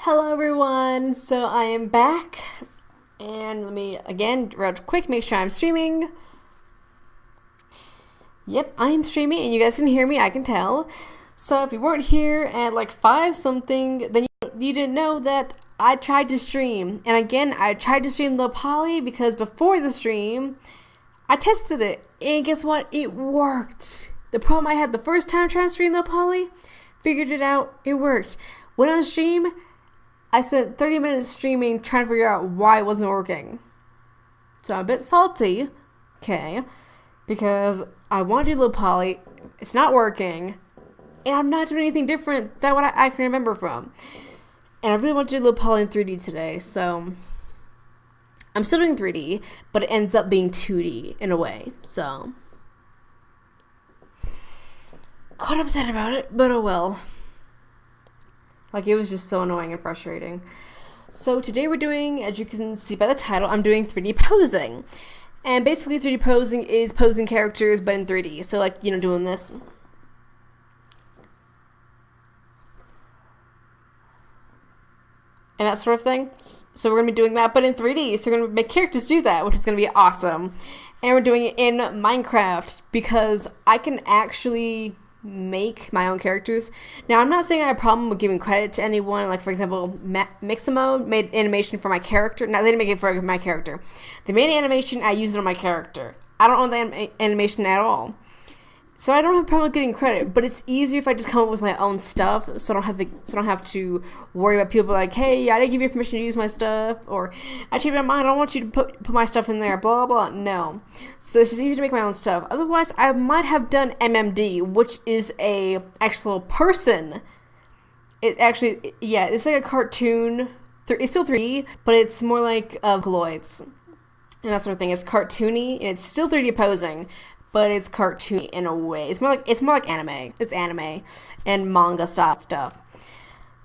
Hello everyone, so I am back, and let me again real quick make sure I'm streaming. Yep, I am streaming and you guys can hear me, I can tell. So if you weren't here at like 5 something, then you didn't know that I tried to stream. And again, I tried to stream Low Poly because before the stream, I tested it, and guess what? It worked. The problem I had the first time trying to stream Low Poly, figured it out, it worked. Went on stream, I spent 30 minutes streaming trying to figure out why it wasn't working. So I'm a bit salty, okay, because I want to do Low Poly, it's not working, and I'm not doing anything different than what I can remember from. And I really want to do Low Poly in 3D today, so I'm still doing 3D, but it ends up being 2D in a way, so quite upset about it, but oh well. Like, it was just so annoying and frustrating. So today we're doing, as you can see by the title, I'm doing 3D posing. And basically 3D posing is posing characters, but in 3D. So like, doing this. And that sort of thing. So we're going to be doing that, but in 3D. So we're going to make characters do that, which is going to be awesome. And we're doing it in Minecraft, because I can actually make my own characters. Now, I'm not saying I have a problem with giving credit to anyone. Like, for example, Mixamo made animation for my character. No, they didn't make it for my character. They made an animation, I used it on my character. I don't own the animation at all. So I don't have a problem with getting credit, but it's easier if I just come up with my own stuff, so I don't have to worry about people like, hey, I didn't give you permission to use my stuff, or I changed my mind, I don't want you to put my stuff in there, blah, blah, blah. No. So it's just easy to make my own stuff. Otherwise, I might have done MMD, which is a actual person. It actually, yeah, it's like a cartoon. It's still 3D, but it's more like Galoids and that sort of thing. It's cartoony, and it's still 3D posing, but it's cartoony in a way. It's more like anime. It's anime and manga style stuff.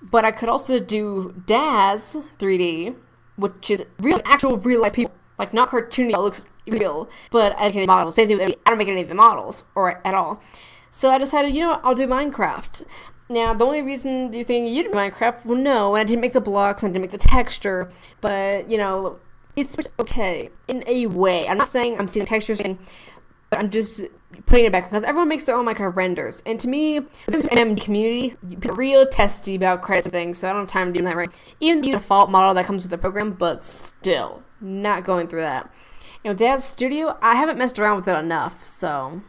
But I could also do Daz 3D, which is actual real life people, like not cartoony. It looks real, but I can models. Same thing with I don't make any of the models or at all. So I decided, you know what, I'll do Minecraft. Now, the only reason you think you did Minecraft, well, no, and I didn't make the blocks, and I didn't make the texture, but it's okay in a way. I'm not saying I'm seeing the textures in. But I'm just putting it back because everyone makes their own Minecraft renders. And to me, within the MMD community, people are real testy about credits and things, so I don't have time to do that right. Even the default model that comes with the program, but still, not going through that. And with that studio, I haven't messed around with it enough, so.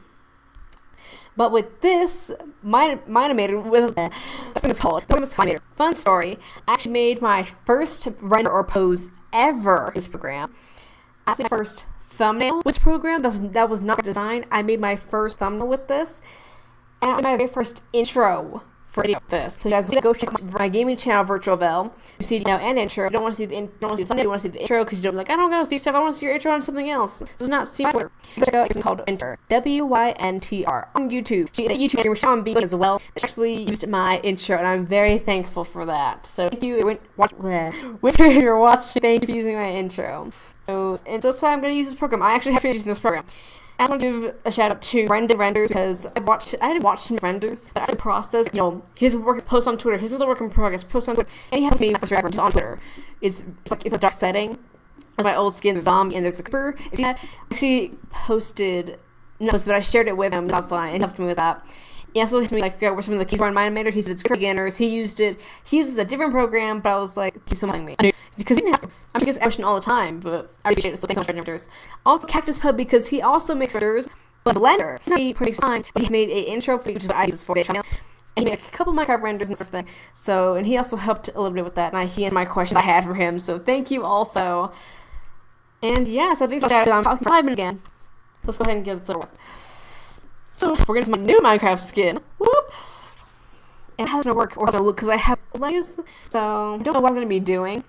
But with this, Mine-imator, with that's what it's called. Mine-imator. Fun story. I actually made my first render or pose ever in this program. I say first thumbnail with this program that was not designed. I made my first thumbnail with this, and I made my very first intro for this. So you guys go check my gaming channel, Virtual Vel. You see the and intro. You don't want to see the thumbnail. You want to see the intro because you don't be like, I don't know, see stuff. I want to see your intro on something else. It does not seem similar. Check out it's called Enter, WYNTR on YouTube. She's a YouTuber, Sean B as well. She actually used my intro, and I'm very thankful for that. So thank you. Whichever you're watching, thank you for using my intro. So that's why I'm going to use this program. I actually have to use this program. I want to give a shout out to Renders because I didn't watch some renders, but I process, his work is post on Twitter, his other work in progress, post on Twitter, and he has me first reference on Twitter. It's a dark setting. There's my old skin, there's zombie, and there's a creeper. If you actually but I shared it with him and he helped me with that. He also helped me where some of the keys are in Mine-imator. He said it's for beginners. He uses a different program, but I was like, he's telling me. Because he didn't have I make this all the time, but I appreciate it. So thanks so much for renders. Also, Cactus Pub, because he also makes renders, but Blender. He's not pretty fine, but he's made an intro for which is what I use for the channel. And he made a couple Minecraft renders and stuff like that. So, and he also helped a little bit with that, and he answered my questions I had for him. So thank you also. And yeah, so thanks so much. I'm talking 5 minutes again. Let's go ahead and get this over. So we're gonna see my new Minecraft skin. Whoop! And how it's gonna work or how it's gonna look because I have legs. So I don't know what I'm gonna be doing.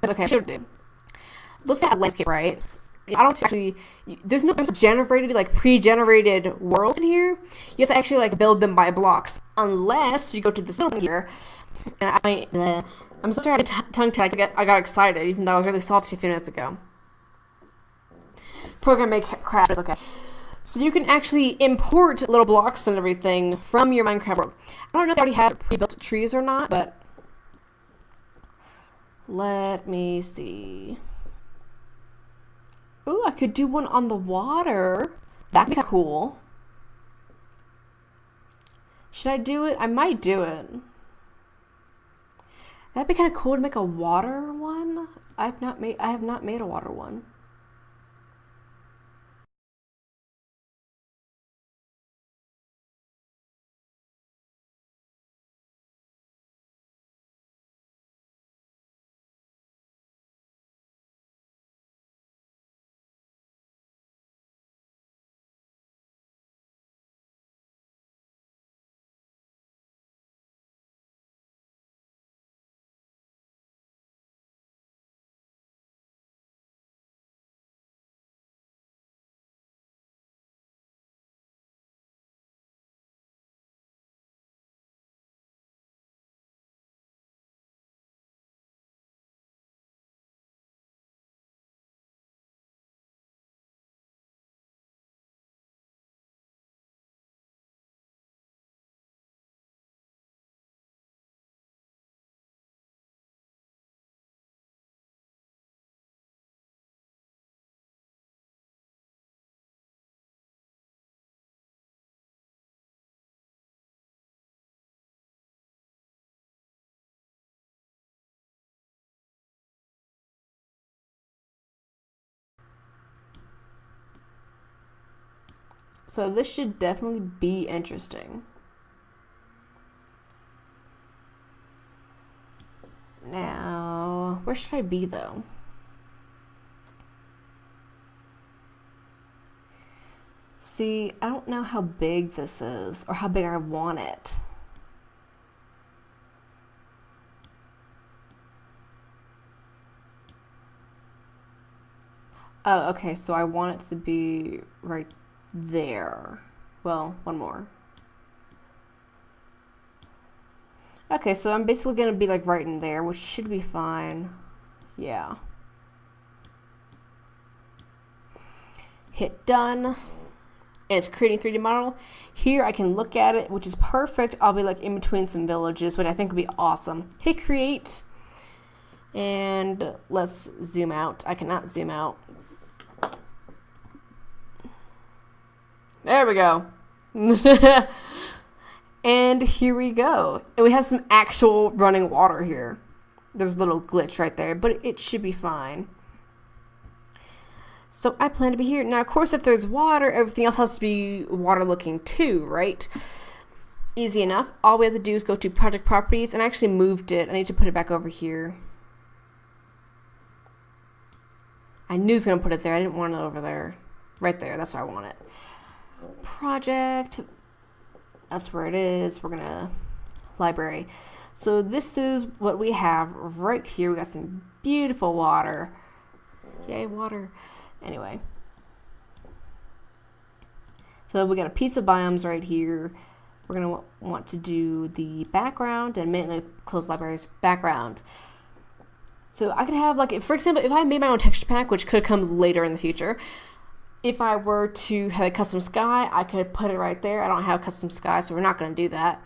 Okay, I should do. Let's say a landscape, right? I don't actually. There's no generated pre-generated world in here. You have to actually build them by blocks, unless you go to this little here. And I'm so sorry I got tongue-tied. I got excited, even though I was really salty a few minutes ago. Program make crap is okay. So you can actually import little blocks and everything from your Minecraft world. I don't know if they already have pre-built trees or not, but Let me see. Ooh, I could do one on the water. That'd be cool. Should I do it? I might do it. That'd be kind of cool to make a water one. I have not made a water one. So this should definitely be interesting. Now, where should I be though? See, I don't know how big this is or how big I want it. Oh, okay, so I want it to be right there. Well, one more. Okay, so I'm basically gonna be like right in there, which should be fine. Yeah. Hit done. And it's creating 3D model. Here I can look at it, which is perfect. I'll be like in between some villages, which I think would be awesome. Hit create. And let's zoom out. I cannot zoom out. There we go. And here we go. And we have some actual running water here. There's a little glitch right there, but it should be fine. So I plan to be here. Now, of course, if there's water, everything else has to be water looking too, right? Easy enough. All we have to do is go to project properties, and I actually moved it. I need to put it back over here. I knew I was going to put it there. I didn't want it over there. Right there. That's where I want it. Project. That's where it is. We're going to library. So this is what we have right here. We got some beautiful water. Yay, water. Anyway. So we got a piece of biomes right here. We're going to want to do the background and mainly close libraries background. So I could have, like, for example, if I made my own texture pack, which could come later in the future, if I were to have a custom sky, I could put it right there. I don't have a custom sky, so we're not going to do that.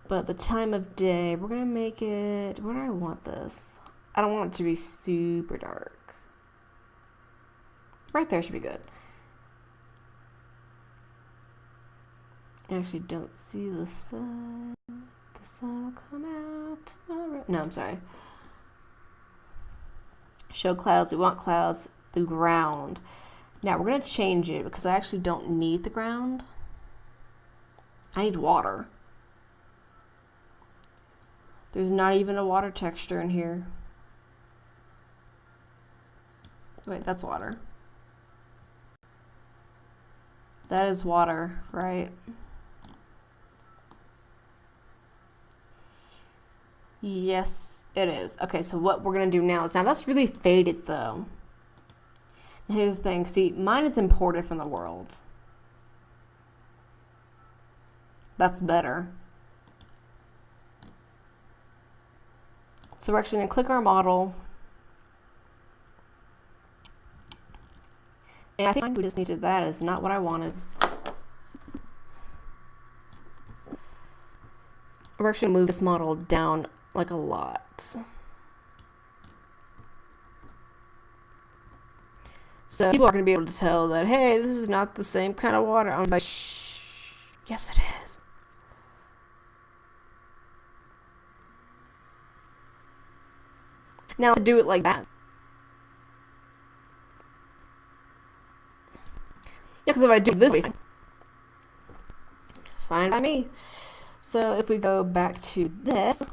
But the time of day, we're going to make it, where do I want this? I don't want it to be super dark. Right there should be good. I actually don't see the sun. The sun will come out tomorrow. No, I'm sorry. Show clouds. We want clouds. The ground. Now we're going to change it because I actually don't need the ground. I need water. There's not even a water texture in here. Wait, that's water. That is water, right? Yes, it is. Okay, so what we're going to do now is, now that's really faded though. And here's the thing. See, mine is imported from the world. That's better. So we're actually going to click our model. And I think we just needed that. Is not what I wanted. We're actually going to move this model down like a lot. So people are going to be able to tell that, hey, this is not the same kind of water. I'm like, shh. Yes, it is. Now to do it like that. Yeah, because if I do this way, fine by me. So if we go back to this,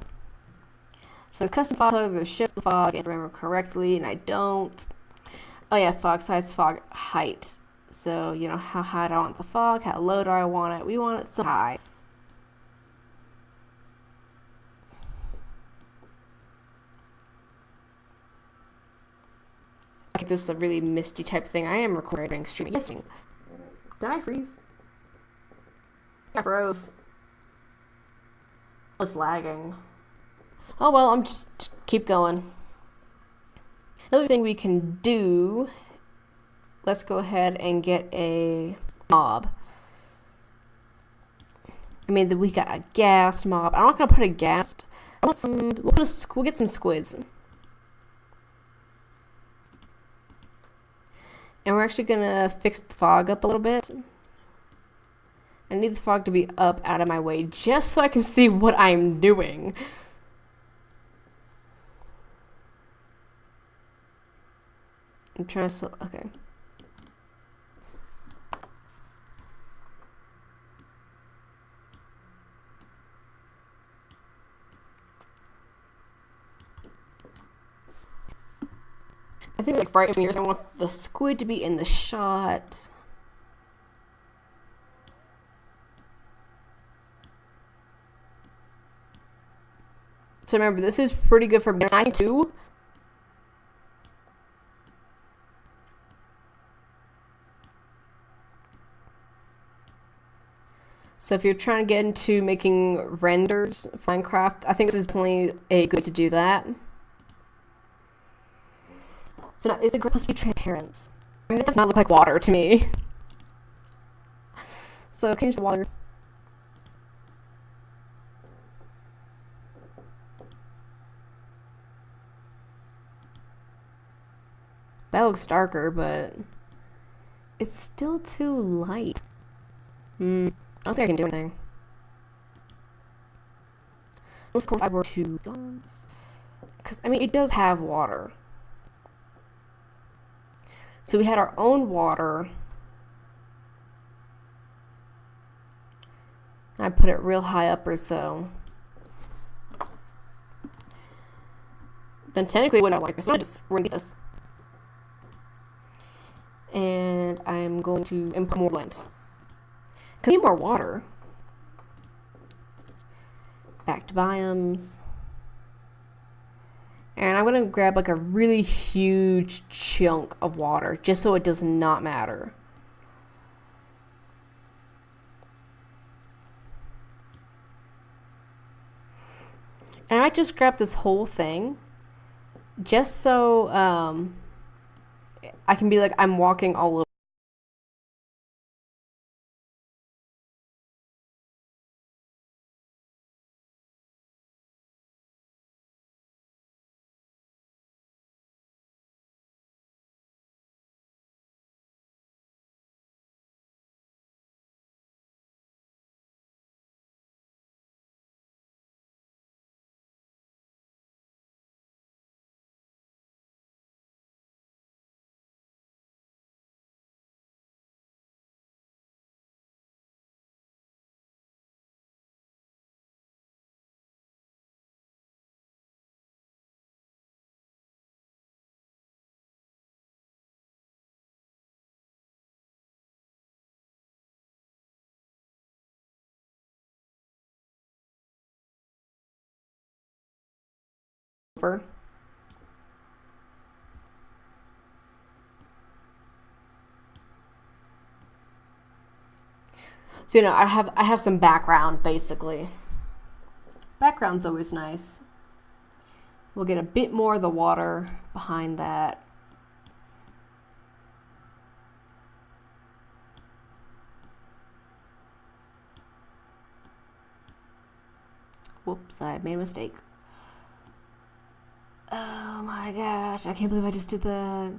so it's custom fog color, there's shift the fog, if I remember correctly, and I don't. Oh yeah, fog size, fog height. So, you know, how high do I want the fog? How low do I want it? We want it so high. Like this is a really misty type thing. I am recording extremely misty. Did I freeze? I froze. I was lagging. Oh well, I'm just keep going. Another thing we can do, let's go ahead and get a mob. I mean, we got a ghast mob. I'm not gonna put a ghast. I want some. We'll get some squids. And we're actually gonna fix the fog up a little bit. I need the fog to be up out of my way just so I can see what I'm doing. I'm trying to, okay. I think like right here, I want the squid to be in the shot. So remember, this is pretty good for 92. So if you're trying to get into making renders for Minecraft, I think this is definitely a good to do that. So now, is the grass supposed to be transparent? I mean, it does not look like water to me. So change the water. That looks darker, but it's still too light. I don't think I can do anything. Unless, of course, I were to... Because, I mean, it does have water. So we had our own water. I put it real high up or so. Then technically it wouldn't have like this. So I just rinse this. And I'm going to input more lint. Cause I need more water. Back to biomes. And I'm gonna grab like a really huge chunk of water just so it does not matter. And I might just grab this whole thing just so I can be like I'm walking all over. So you know, I have some background basically. Background's always nice. We'll get a bit more of the water behind that. Whoops, I made a mistake. Oh my gosh, I can't believe I just did that.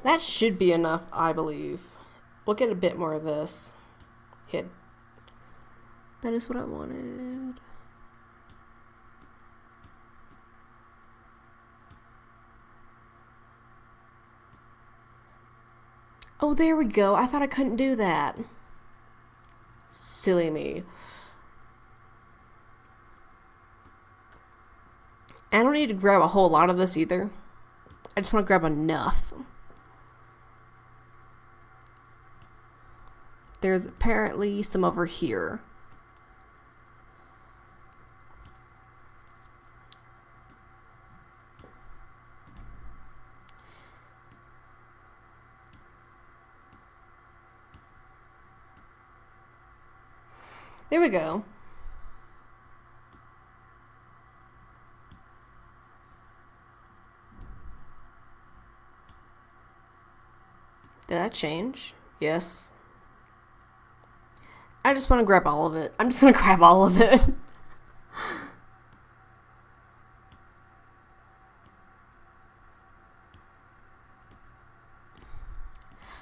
That should be enough, I believe. We'll get a bit more of this. Hit. That is what I wanted. Oh, there we go. I thought I couldn't do that. Silly me. I don't need to grab a whole lot of this either. I just want to grab enough. There's apparently some over here. There we go. Did that change? Yes. I just want to grab all of it. I'm just going to grab all of it.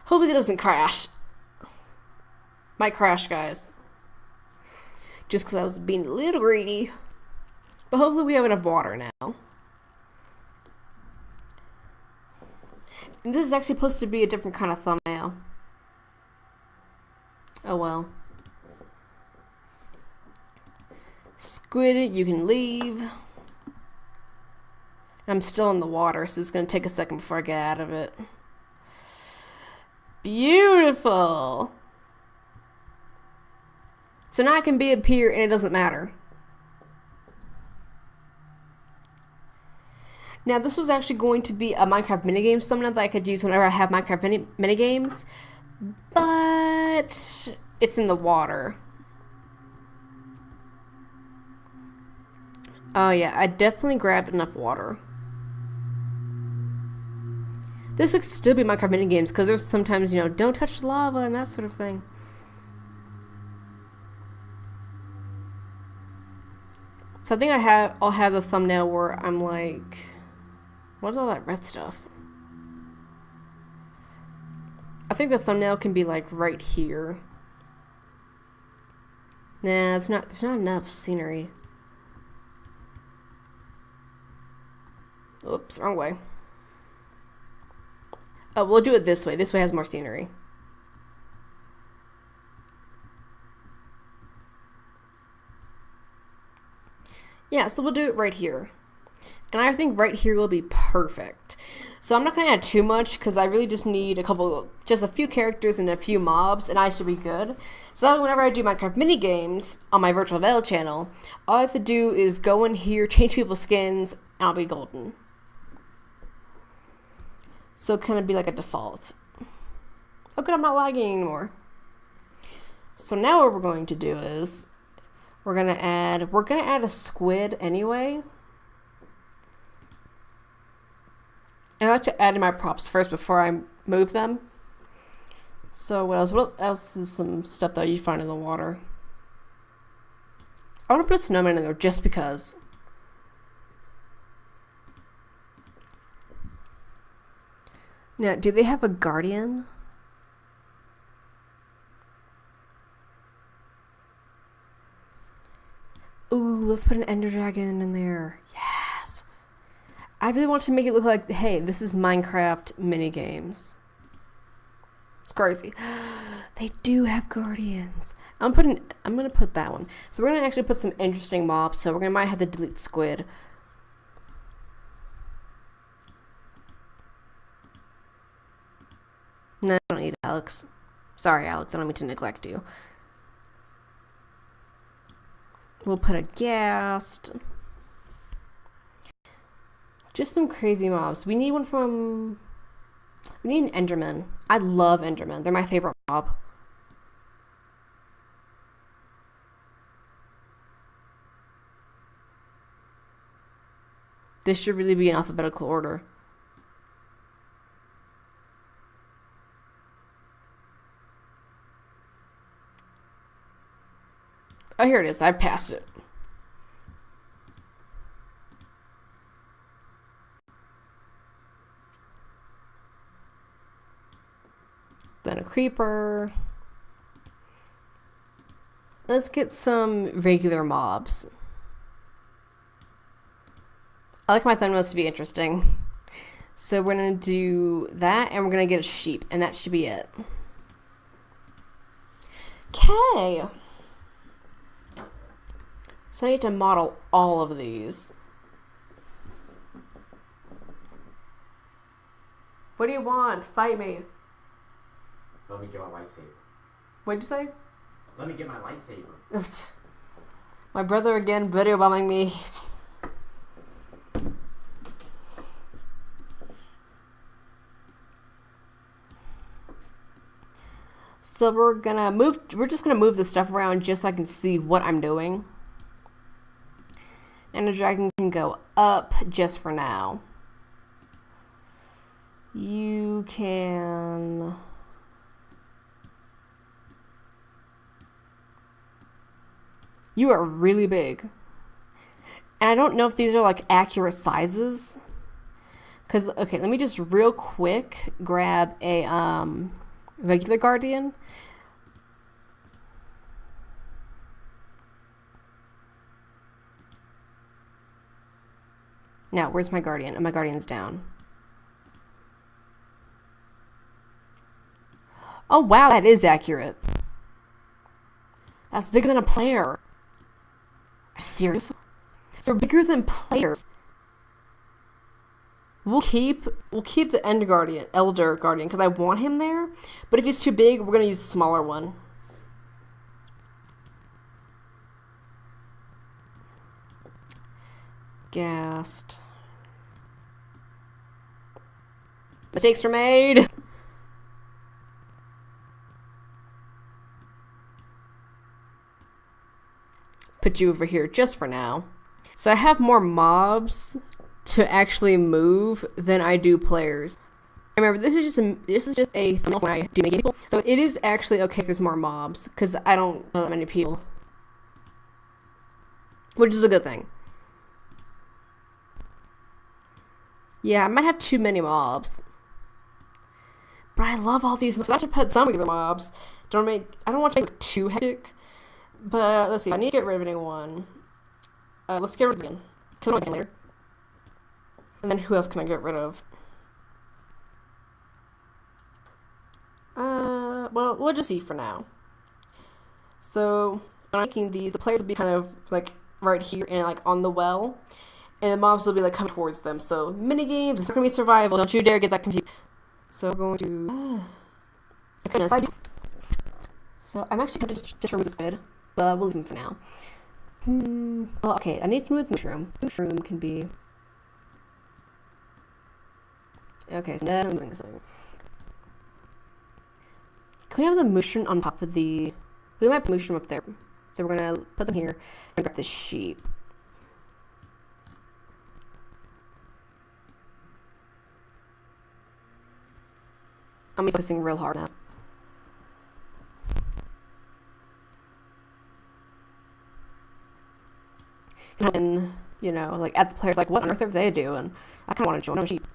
Hopefully it doesn't crash. Might crash, guys. Just because I was being a little greedy. But hopefully we have enough water now. And this is actually supposed to be a different kind of thumbnail. Oh well. Squid, you can leave. I'm still in the water, so it's going to take a second before I get out of it. Beautiful! So now I can be up here and it doesn't matter. Now this was actually going to be a Minecraft Minigames thumbnail that I could use whenever I have Minecraft Minigames. But it's in the water. Oh yeah, I definitely grabbed enough water. This could still be Minecraft Minigames because there's sometimes, you know, don't touch lava and that sort of thing. So I think I'll have the thumbnail where I'm like, what's all that red stuff? I think the thumbnail can be like right here. Nah, there's not enough scenery. Oops, wrong way. Oh, we'll do it this way. This way has more scenery. Yeah, so we'll do it right here. And I think right here will be perfect. So I'm not going to add too much because I really just need just a few characters and a few mobs and I should be good. So that way whenever I do Minecraft Minigames on my Virtual Veil channel, all I have to do is go in here, change people's skins, and I'll be golden. So it kind of be like a default. Oh good, I'm not lagging anymore. So now what we're going to do is we're gonna add a squid anyway. And I like to add in my props first before I move them. So what else is some stuff that you find in the water? I want to put a snowman in there just because. Now, do they have a guardian? Ooh, let's put an ender dragon in there. Yes. I really want to make it look like, hey, this is Minecraft Minigames. It's crazy. They do have guardians. I'm gonna put that one. So we're gonna actually put some interesting mobs. So we're gonna might have to delete squid. No, I don't need Alex. Sorry, Alex. I don't mean to neglect you. We'll put a ghast. Just some crazy mobs. We need one from... We need an Enderman. I love Enderman. They're my favorite mob. This should really be in alphabetical order. Oh, here it is. I passed it. Then a creeper. Let's get some regular mobs. I like my thumbnails to be interesting. So we're gonna do that, and we're gonna get a sheep, and that should be it. Okay. So I need to model all of these. What do you want? Fight me. Let me get my lightsaber. What'd you say? Let me get my lightsaber. My brother again video bombing me. So we're just gonna move this stuff around just so I can see what I'm doing. And the dragon can go up just for now. You can... You are really big. And I don't know if these are like accurate sizes. Cause, okay, let me just real quick grab a regular guardian. Now, where's my guardian? Oh, my guardian's down. Oh, wow, that is accurate. That's bigger than a player. Seriously? They're bigger than players. We'll keep the elder guardian, because I want him there. But if he's too big, we're gonna use a smaller one. Gassed. Mistakes are made. Put you over here just for now. So I have more mobs to actually move than I do players. Remember, this is just a thumbnail when I do make people. So it is actually okay if there's more mobs, because I don't know that many people, which is a good thing. Yeah, I might have too many mobs, but I love all these mobs. I have to put some regular mobs. I don't want to make it too hectic. But let's see. I need to get rid of anyone. Let's get rid of again. Kill them again later. And then who else can I get rid of? Well, we'll just see for now. So when I'm making these, the players will be kind of like right here and like on the well, and the mobs will be like coming towards them. So minigames, it's not gonna be survival. Don't you dare get that confused. So we're going to. Goodness, I do. So I'm actually going to just remove this grid, but we'll leave him for now. Well, okay, I need to move the mushroom. Mushroom can be. Okay, so now I'm moving this thing. Can we have the mushroom on top of the... We might put mushroom up there. So we're going to put them here and grab the sheep. I'm focusing real hard now. And, you know, like, at the players, like, what on earth are they doing? I kind of want to join them sheep.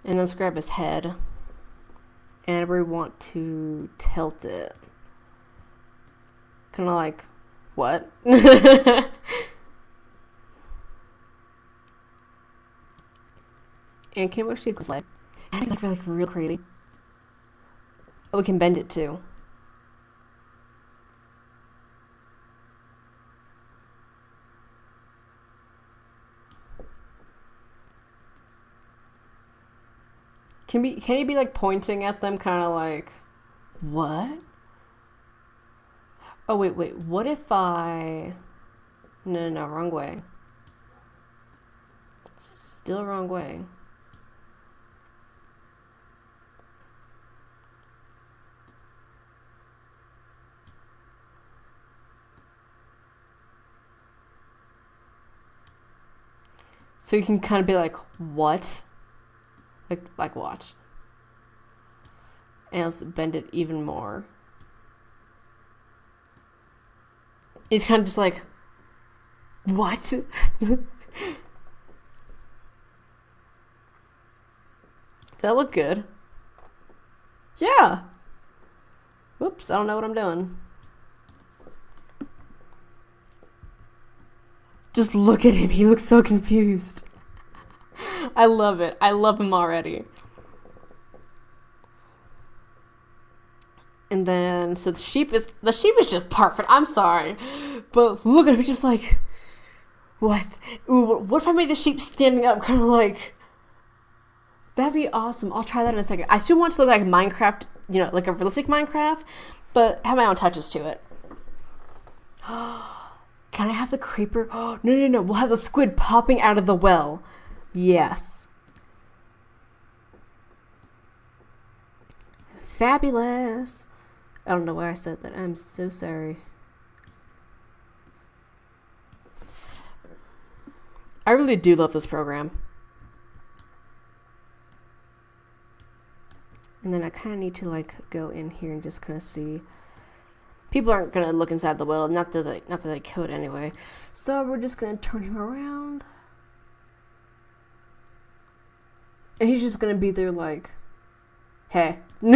And let's grab his head. And we want to tilt it. Kind of like, what? And can we actually go slide? And it's like real crazy. Oh, we can bend it too. Can he be like pointing at them, kind of like, what? Oh wait, what if I... No, wrong way. Still wrong way. So you can kind of be like, what? Like watch. And let's bend it even more. He's kind of just like, what? that look good? Yeah. Whoops, I don't know what I'm doing. Just look at him. He looks so confused. I love it. I love him already. And then, so the sheep is just perfect. I'm sorry. But look at him. He's just like, what? Ooh, what if I made the sheep standing up? Kind of like, that'd be awesome. I'll try that in a second. I still want to look like Minecraft, you know, like a realistic Minecraft, but have my own touches to it. Can I have the creeper? Oh, no. We'll have the squid popping out of the well. Yes. Fabulous. I don't know why I said that. I'm so sorry. I really do love this program. And then I kind of need to like go in here and just kind of see. People aren't gonna look inside the well, not that they could anyway. So we're just gonna turn him around, and he's just gonna be there like, hey. And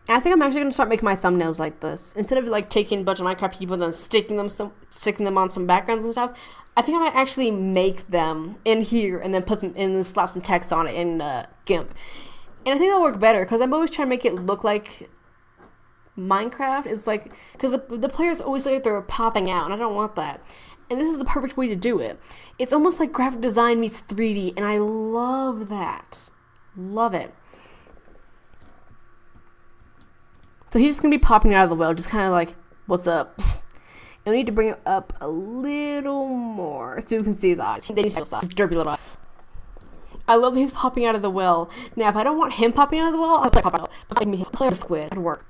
I think I'm actually gonna start making my thumbnails like this instead of like taking a bunch of Minecraft people and then sticking them on some backgrounds and stuff. I think I might actually make them in here and then put them in and slap some text on it in GIMP. And I think that'll work better because I'm always trying to make it look like Minecraft. It's like, because the players always look like they're popping out, and I don't want that. And this is the perfect way to do it. It's almost like graphic design meets 3D, and I love that. Love it. So he's just going to be popping out of the well, just kind of like, what's up? And we need to bring it up a little more so you can see his eyes. Then he's his derpy little eyes. I love that he's popping out of the well. Now, if I don't want him popping out of the well, I'll pop out. But like me, play with a squid. That'd work.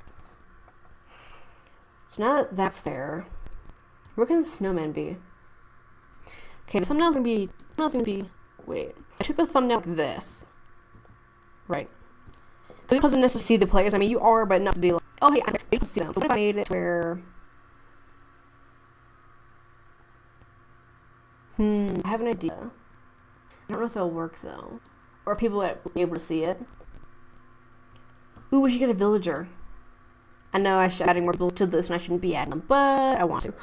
So now that that's there, where can the snowman be? Okay, the thumbnail's gonna be. Wait, I took the thumbnail like this, right? Because it doesn't necessarily see the players. I mean, you are, but not to be like, oh hey, I can see them. So what if I made it where? I have an idea. I don't know if it'll work though. Or people will be able to see it. Ooh, we should get a villager. I know I should add more people to this and I shouldn't be adding them, but I want to.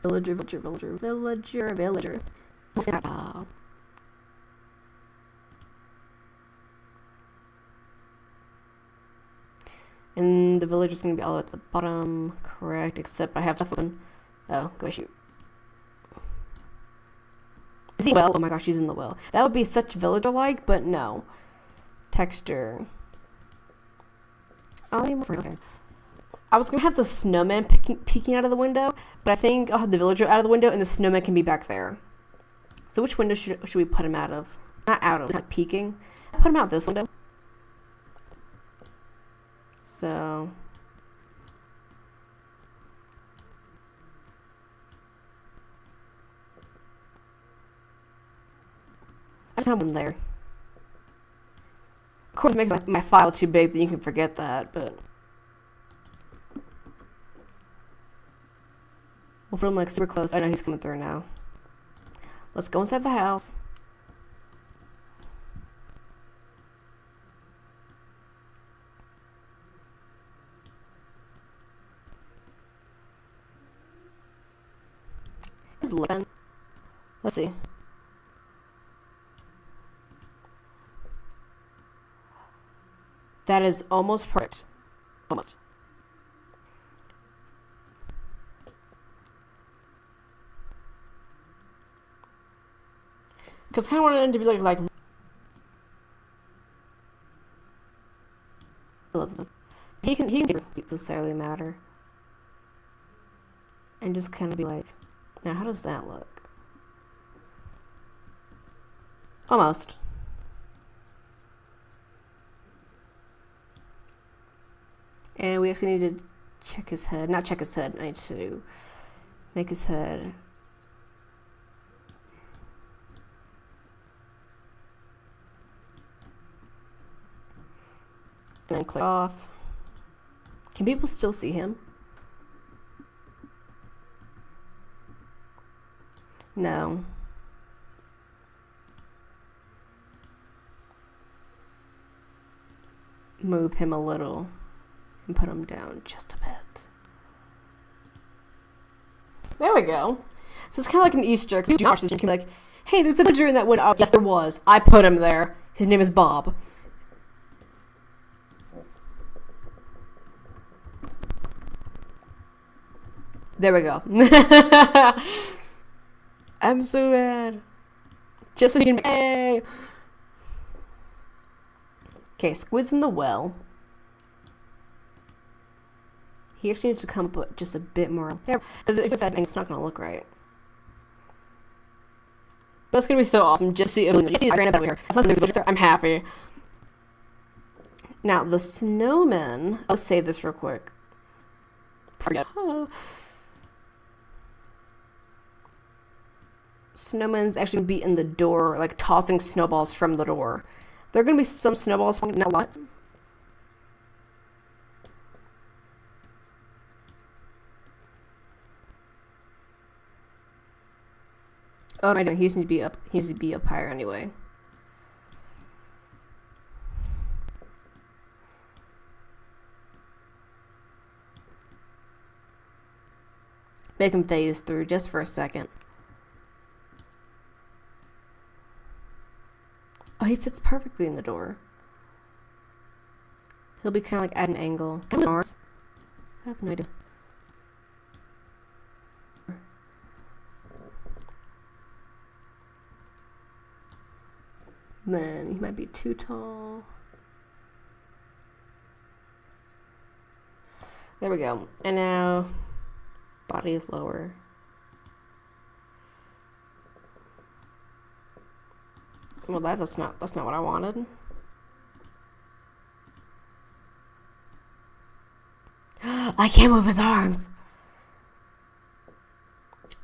Villager. And the villager's gonna be all at the bottom, correct, except I have stuff open. Oh, go shoot. Is he well? Oh my gosh, he's in the well. That would be such villager-like, but no. Texture. Oh, okay. I was gonna have the snowman peeking out of the window, but I think I'll have the villager out of the window and the snowman can be back there. So which window should we put him out of? Not out of, like peeking. I'll put him out this window. So... I just have one there. Of course, it makes my file too big that you can forget that, but... We'll put him like super close. I know he's coming through now. Let's go inside the house. He's living. Let's see. That is almost perfect. Almost. Because I kind of wanted him to be like I love them. He can doesn't necessarily matter. And just kind of be like, now how does that look? Almost. And we actually need to check his head. Not check his head. I need to make his head. And then click off. Can people still see him? No. move him a little and put him down just a bit. There we go. So it's kind of like an Easter egg. So you can watch this and you can be like, hey, there's a villager in that wood. Oh, yes, there was. I put him there. His name is Bob. There we go. I'm so mad. Just so you can... Hey! Okay, Squid's in the well. He actually needs to come up just a bit more. Because if it's that, it's not going to look right. That's going to be so awesome. Just see I'm happy. Now, the snowman... Let's save this real quick. Snowman's actually going to be in the door, like tossing snowballs from the door. There are going to be some snowballs, not a lot. Oh, I don't. He needs to be up. He needs to be up higher anyway. Make him phase through just for a second. Oh, he fits perfectly in the door. He'll be kind of like at an angle. I have no idea. Then he might be too tall. There we go. And now body is lower. Well, that's not what I wanted. I can't move his arms.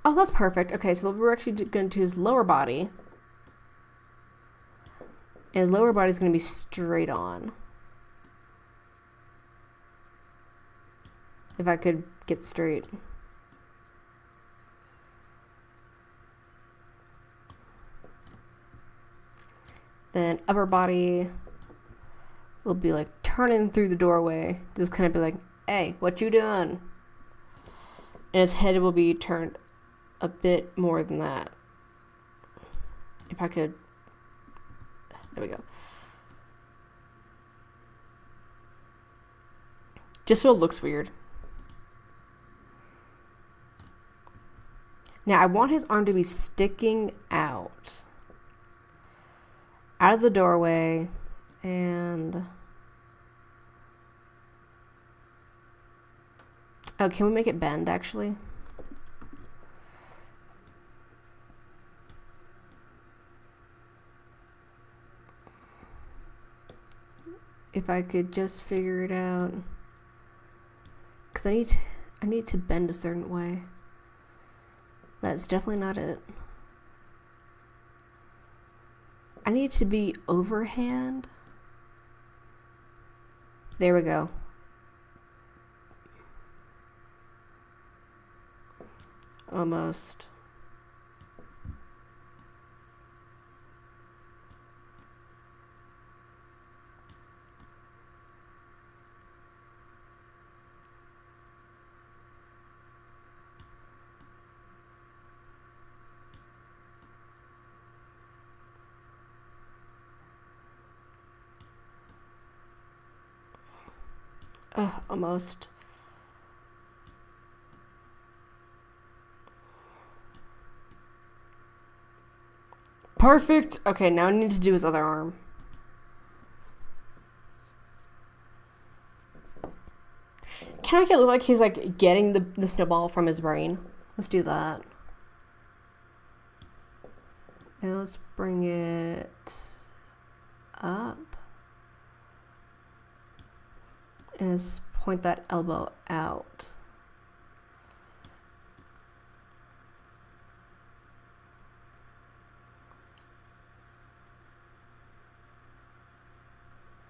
Oh, that's perfect. Okay, so we're actually going to do his lower body. And his lower body is going to be straight on. If I could get straight. Then upper body will be like turning through the doorway. Just kind of be like, hey, what you doing? And his head will be turned a bit more than that. If I could. There we go. Just so it looks weird. Now I want his arm to be sticking out of the doorway, and oh, can we make it bend actually? If I could just figure it out, because I need to bend a certain way. That's definitely not it. I need to be overhand. There we go. Almost. Almost. Perfect. Okay, now I need to do his other arm. Can I make it look like he's like getting the snowball from his brain? Let's do that. And let's bring it up. And let's point that elbow out.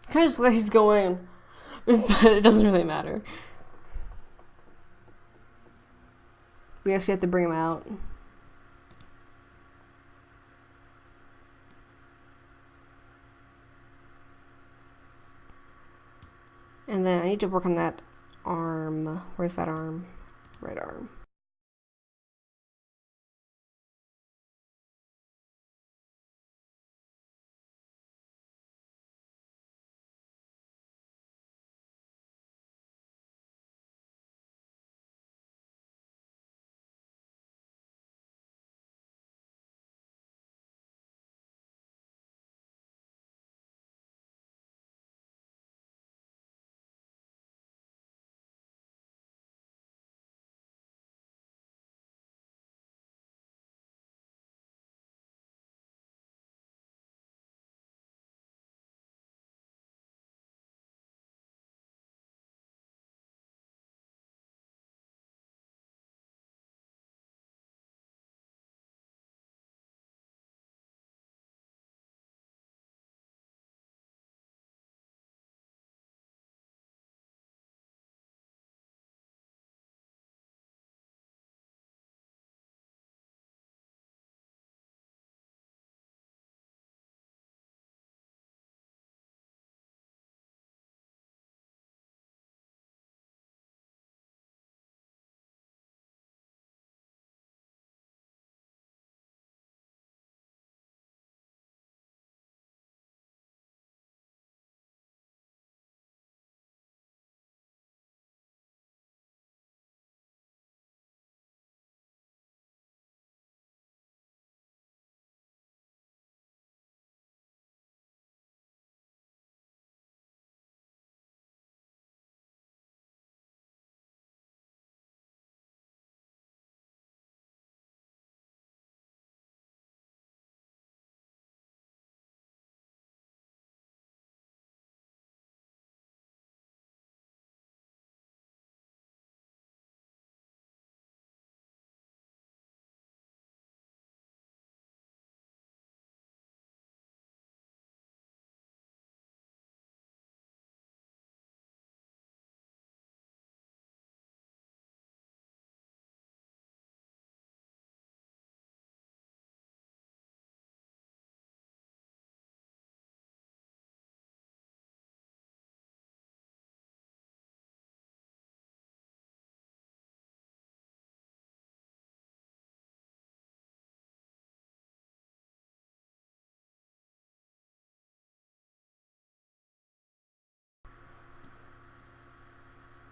Kind of just like he's going, but it doesn't really matter. We actually have to bring him out. then I need to work on that arm. Where's that arm? Right arm.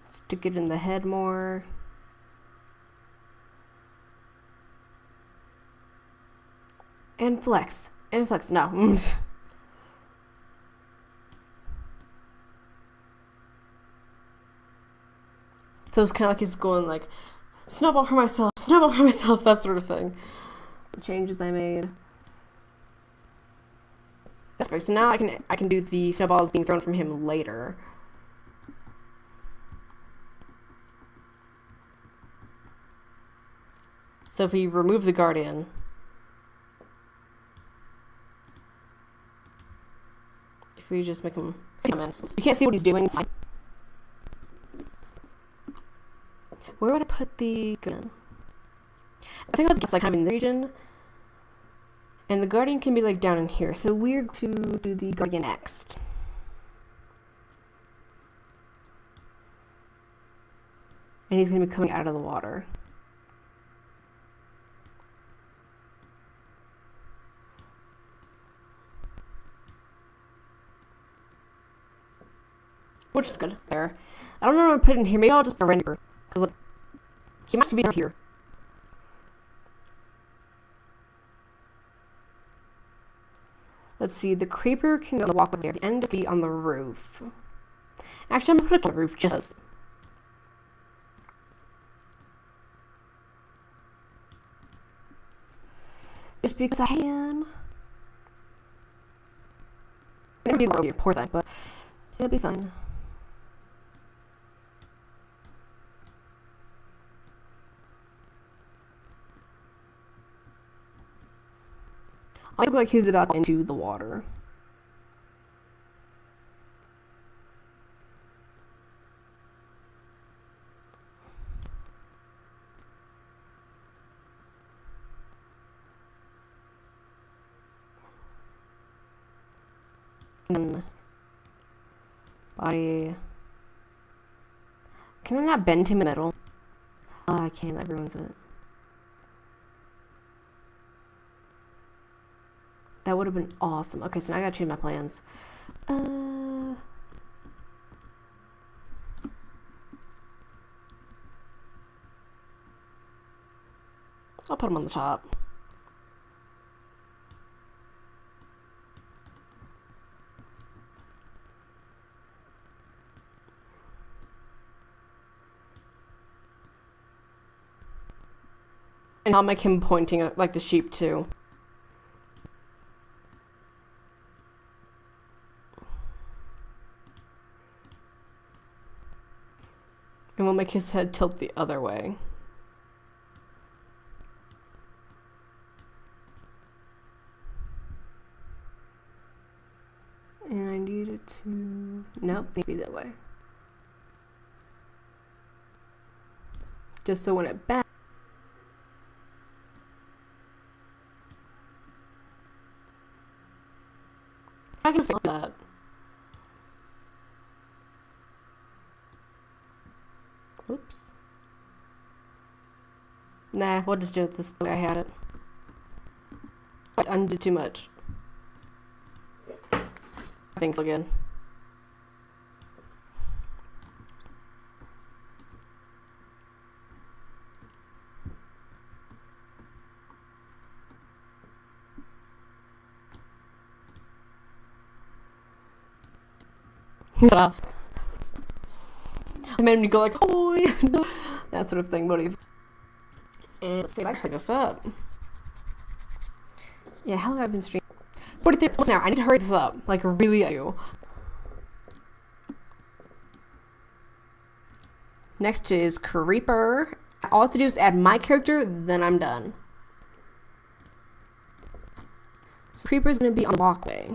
Stick it in the head more. And flex. And flex. No. So it's kind of like he's going like, snowball for myself, that sort of thing. The changes I made. That's great. So now I can do the snowballs being thrown from him later. So if we remove the guardian, if we just make him come in, you can't see what he's doing. Where would I put the guardian? I think I'll just like kind of in the region, and the guardian can be like down in here. So we're going to do the guardian next. And he's going to be coming out of the water. Which is good there. I don't know what to put it in here. Maybe I'll just render. Because look, he must be here. Let's see. The creeper can go on the walkway there. The end will be on the roof. Actually, I'm going to put it on the roof just because I can. It'll be over here, poor thing, but it'll be fine. I look like he's about into the water. And body. Can I not bend him in the middle? Oh, I can't. That ruins it. That would have been awesome. Okay, so now I gotta change my plans. I'll put him on the top. And I'll make him pointing like the sheep too. And we'll make his head tilt the other way. And I need it to... Nope, it needs to be that way. Just so when it back... I can fix that. Oops. Nah, we'll just do it this way I had it. I undid too much. I think again. It made me go like, oh, that sort of thing. What do you? And let's see if I can hurry this up. Yeah, how long have I been streaming? 43 minutes now. I need to hurry this up. Like, really, I do. Next is Creeper. All I have to do is add my character, then I'm done. So Creeper's gonna be on the walkway.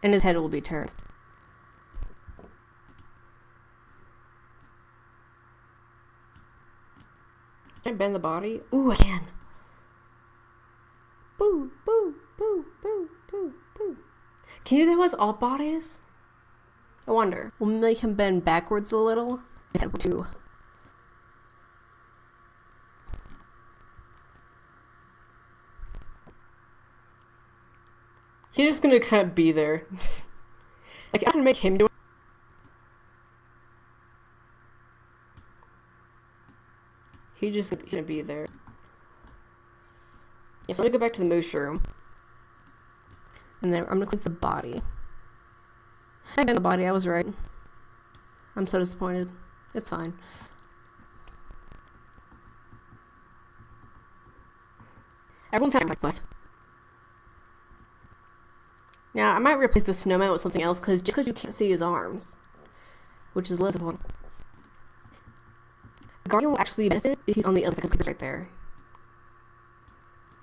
And his head will be turned. Can I bend the body? Ooh, I can. Boo, boo, boo, boo, boo, boo. Can you do that with all bodies? I wonder. We'll make him bend backwards a little. Too. He's just gonna kind of be there. Like, I can make him do it. He's gonna be there. Yeah, so let me go back to the mushroom. And then I'm gonna click the body. I bent the body, I was right. I'm so disappointed. It's fine. Everyone's having like what? Now, I might replace the snowman with something else, just because you can't see his arms. Which is less important. The guardian will actually benefit if he's on the other side, because Creeper's right there.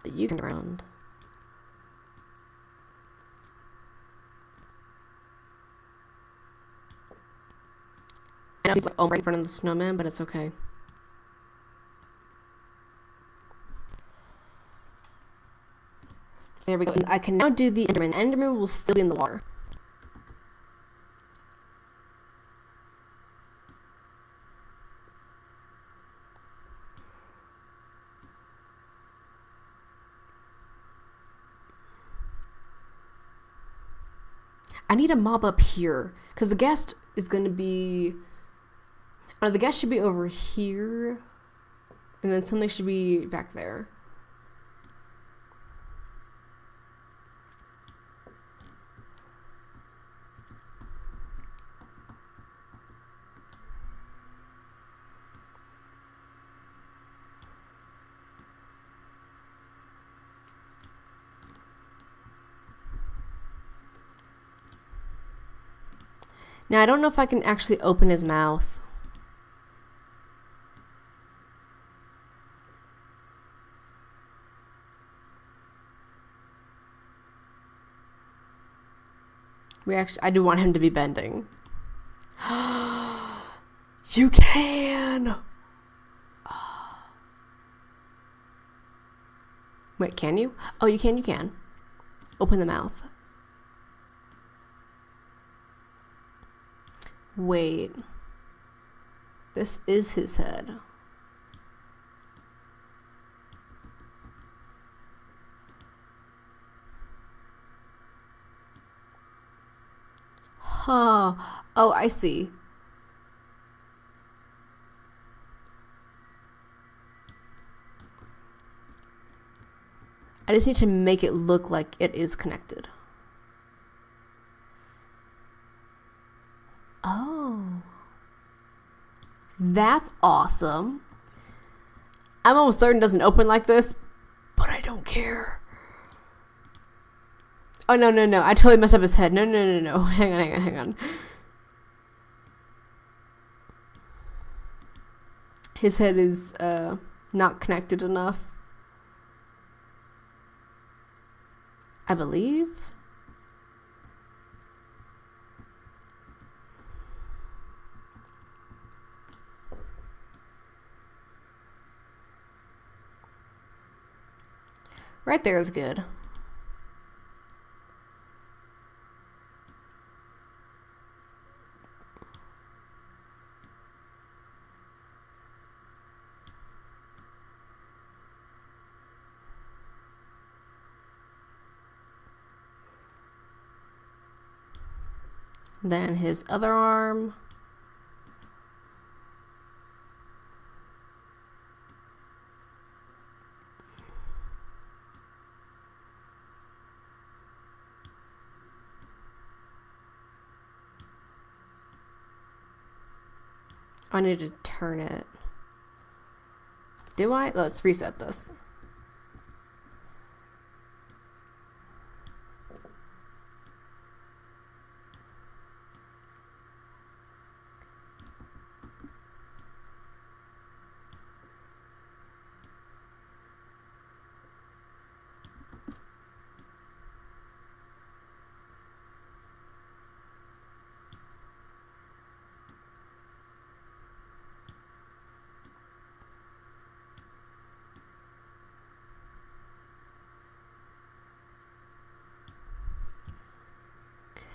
But you can turn around. I know he's like right in front of the snowman, but it's okay. There we go. And I can now do the Enderman. Enderman will still be in the water. I need a mob up here, because the guest is going to be... the guest should be over here, and then something should be back there. Now, I don't know if I can actually open his mouth. I do want him to be bending. You can! Wait, can you? Oh, you can. Open the mouth. Wait. This is his head. Huh. Oh, I see. I just need to make it look like it is connected. Oh. That's awesome. I'm almost certain it doesn't open like this, but I don't care. Oh, no. I totally messed up his head. No. Hang on. His head is not connected enough, I believe. Right there is good. Then his other arm. I need to turn it. Do I? Let's reset this.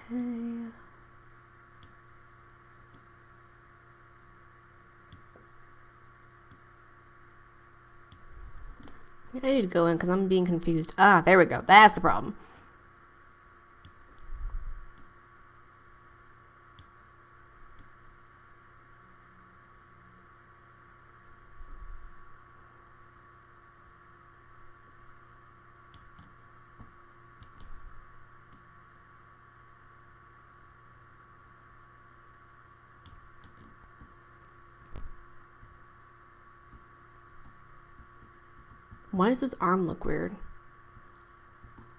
Okay. I need to go in because I'm being confused. Ah, there we go. That's the problem. Why does his arm look weird?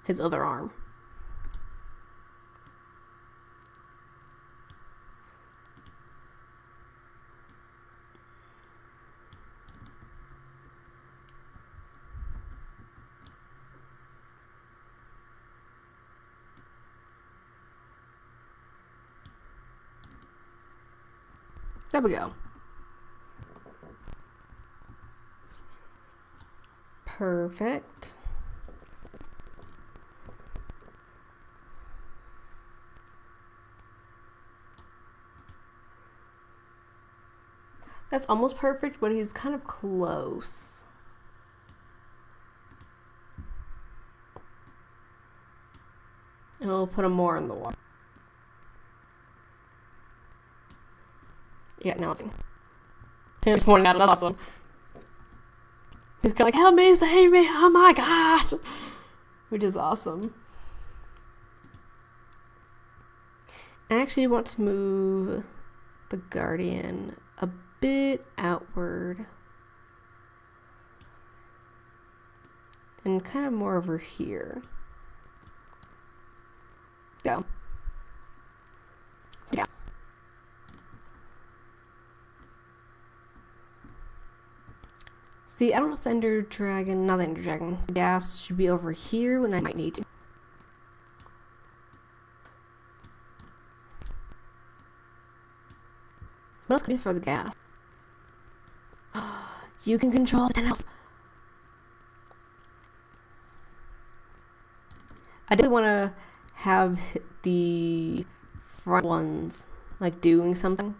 His other arm. There we go. Perfect. That's almost perfect, but he's kind of close. And we'll put him more in the water. Yeah, now it's pouring out. That's awesome. He's kind of like, help me, save me, oh my gosh! Which is awesome. I actually want to move the Guardian a bit outward. And kind of more over here. Go. Yeah. See, I don't know if the Ender Dragon, not the Ender Dragon, gas should be over here when I might need to. What else can be for the gas? You can control the tunnels. I definitely want to have the front ones like doing something.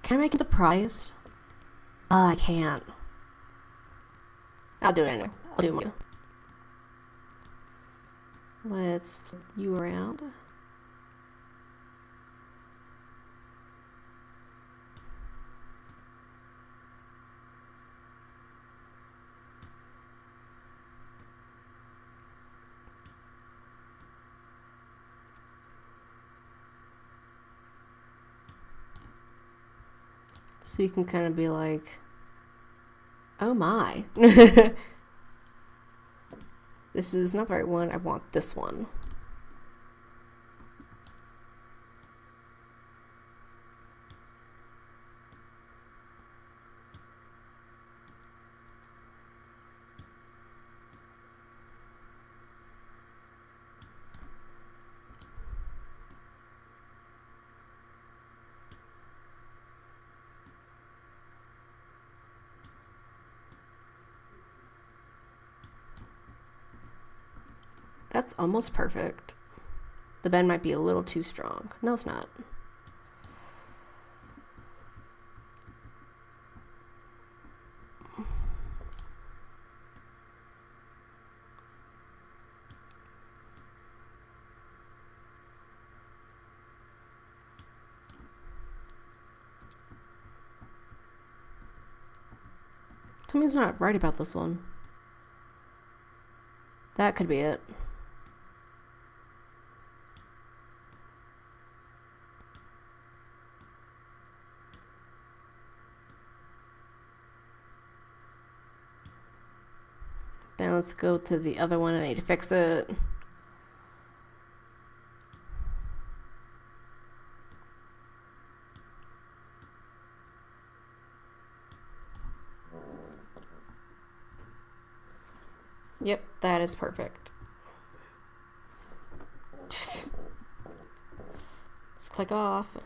Can I make it surprised? I can't. I'll do it anyway. I'll do mine. Let's flip you around. So you can kind of be like, oh my. This is not the right one. I want this one. That's almost perfect. The bend might be a little too strong. No, it's not. Something's not right about this one. That could be it. Then let's go to the other one. I need to fix it. Yep, that is perfect. Let's click off.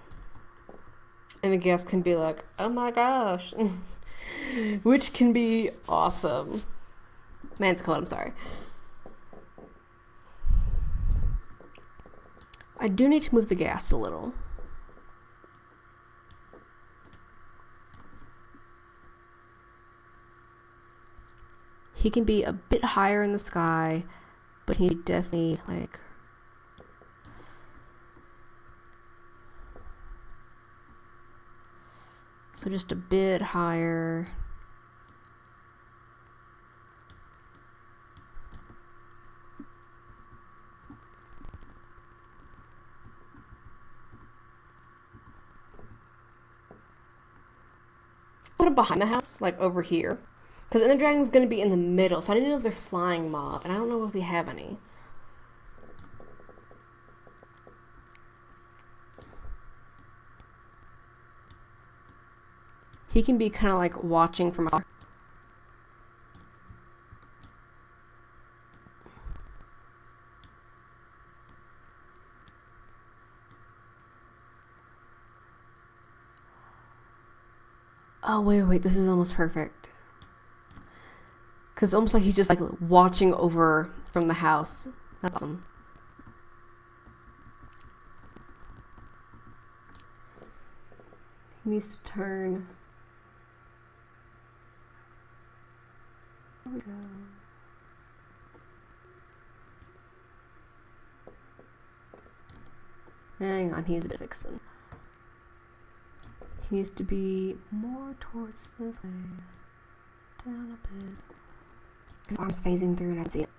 And the guest can be like, oh my gosh. Which can be awesome. Man's cold, I'm sorry. I do need to move the gas a little. He can be a bit higher in the sky, but he definitely like so just a bit higher. Put him behind the house, like over here. Because Ender Dragon's going to be in the middle, so I need another flying mob, and I don't know if we have any. He can be kind of like watching from afar. Oh, wait, this is almost perfect. Because almost like he's just like watching over from the house. That's awesome. He needs to turn. There we go. Hang on, he's a bit fixing. He needs to be more towards this way. Down a bit. His arm's phasing through and I can see it.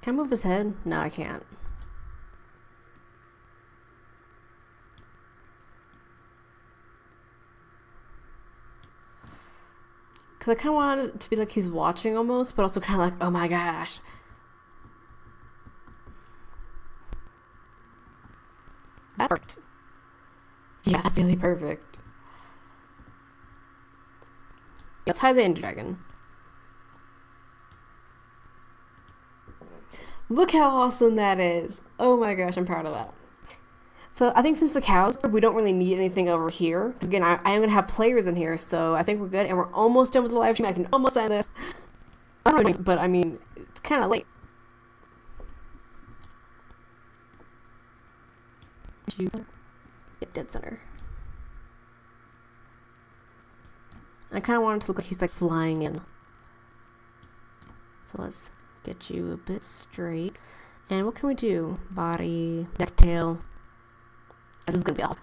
Can I move his head? No, I can't. Because I kind of wanted it to be like he's watching almost, but also kind of like, oh my gosh. That worked. Yeah, that's really perfect. Let's hide the Ender Dragon. Look how awesome that is. Oh my gosh, I'm proud of that. So I think since the cows, we don't really need anything over here. Again, I am going to have players in here, so I think we're good. And we're almost done with the live stream. I can almost end this. But I mean, it's kind of late. Dead center. I kind of want it to look like he's like flying in. So let's get you a bit straight. And what can we do? Body, neck, tail. This is gonna be awesome.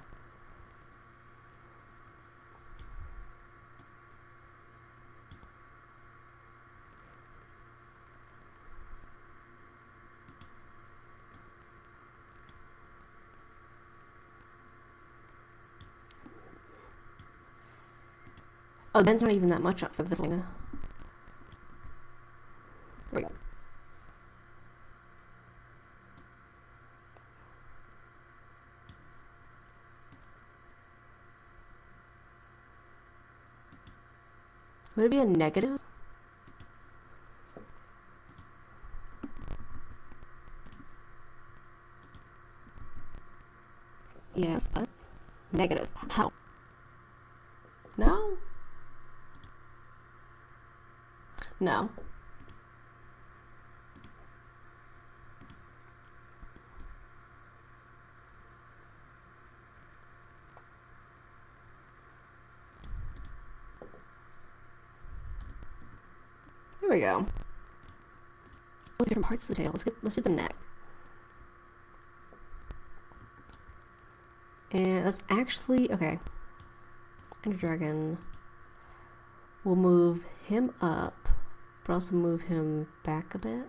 Oh, the bend's not even that much up for this one. There we go. Would it be a negative? Yes, but negative. How? No? No. There we go. Oh, different parts of the tail. Let's do the neck. And that's actually okay. Ender Dragon. We'll move him up, but also move him back a bit.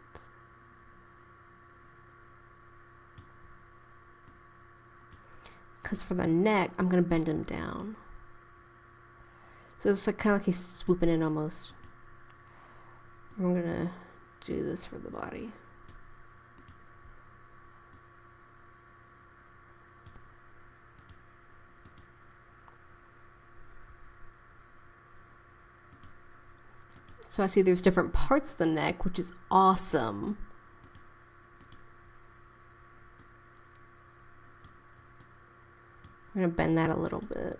Because for the neck, I'm gonna bend him down. So it's like kind of like he's swooping in almost. I'm gonna do this for the body. So I see there's different parts of the neck, which is awesome. I'm gonna bend that a little bit.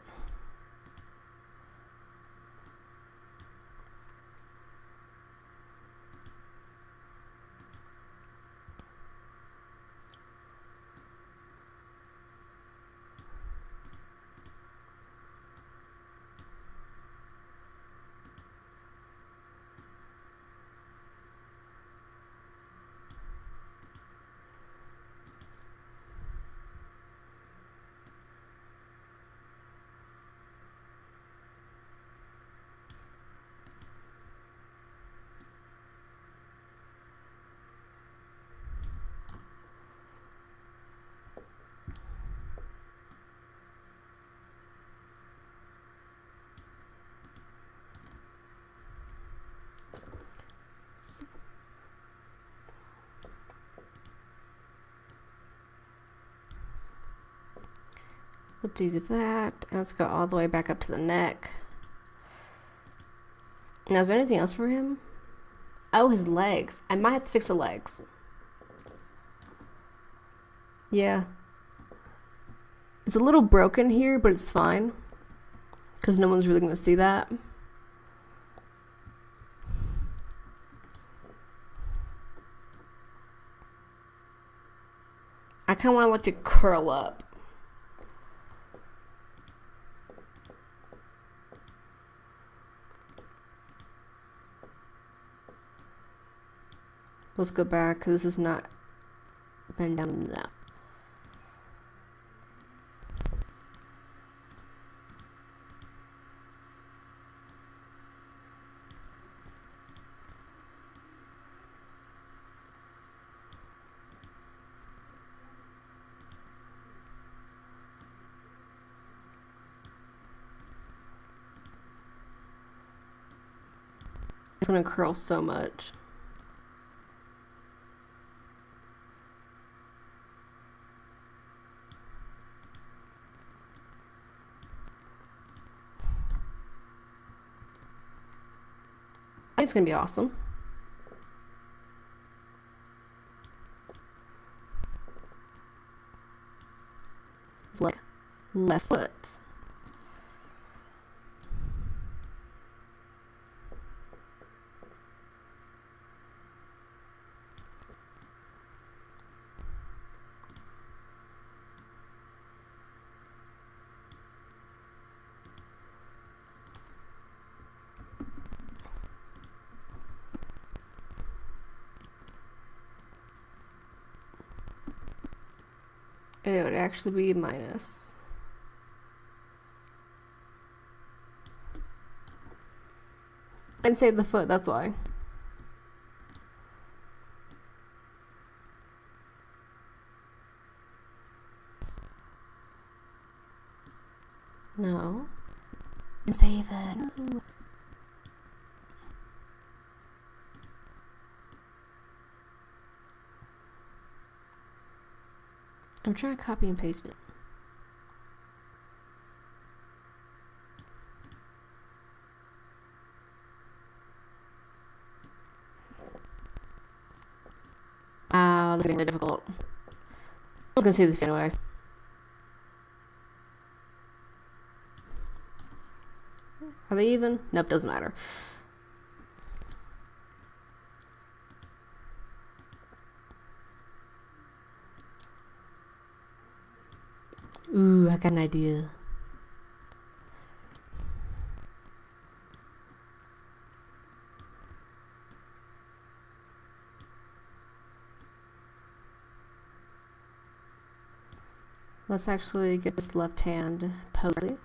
We'll do that. Let's go all the way back up to the neck. Now, is there anything else for him? Oh, his legs. I might have to fix the legs. Yeah. It's a little broken here, but it's fine. Because no one's really going to see that. I kind of want to let it curl up. Let's go back because this is not bent down enough. gonna curl so much. It's gonna be awesome. Like left foot. It would actually be minus. And save the foot, that's why. No. And save it. No. I'm trying to copy and paste it. This is getting really difficult. I was gonna say this anyway. Are they even? Nope, doesn't matter. Ooh, I got an idea. Let's actually get this left hand posed.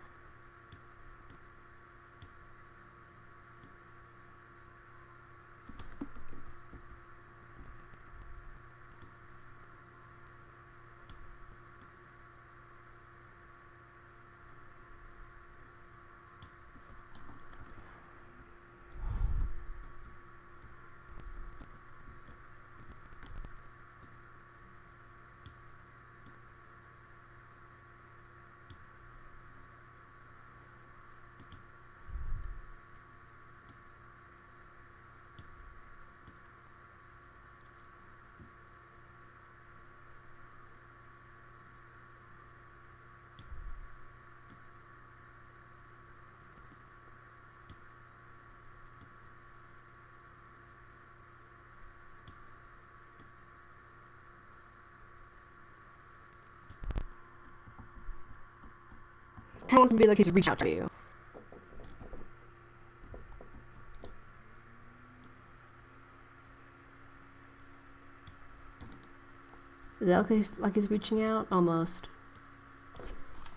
Kind of want to be like he's reaching out to you. Is that like he's reaching out? Almost.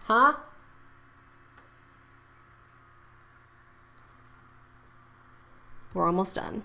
Huh? We're almost done.